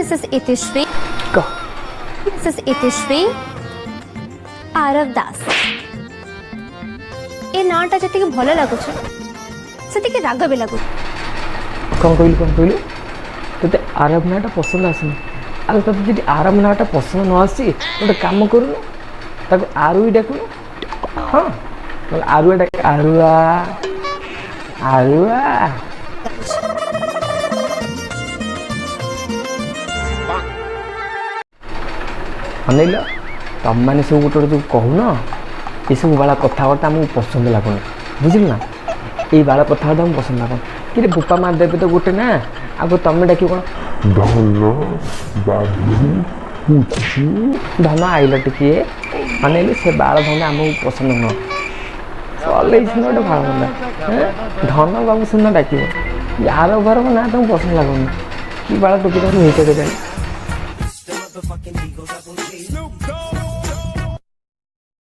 Mrs. Itishri. कह Mrs. Itishri Aarav दास ए नाटा जति भल लागुछ सेति राग भी लागु कौन कहलु तोते आरब नाटा पसंद आसनी आ तोते जदि आरब नाटा पसंद न आसी गोटे काम करूनु ताको आरुई डाकुनु हाँ मतलब आरुआ डाक आरुआ आरुआ अनिल तुम मैंने सब गोटे जो कहून ये सब बाला कथबार्ता आमको पसंद लगुन बुझल ना ये बाला कथबार्ता आमको पसंद लगुन कि बोपा मार देवे तो गोटे ना आगे तुम डाक कौन धन आइल टे अनिल से बाल धन आमको पसंद नुह चल गोटे भाड़ धंदा धन बाबू सुन डाक यार घर ना तुमको पसंद लगुन कि बाला टोकी तुम नहीं जाए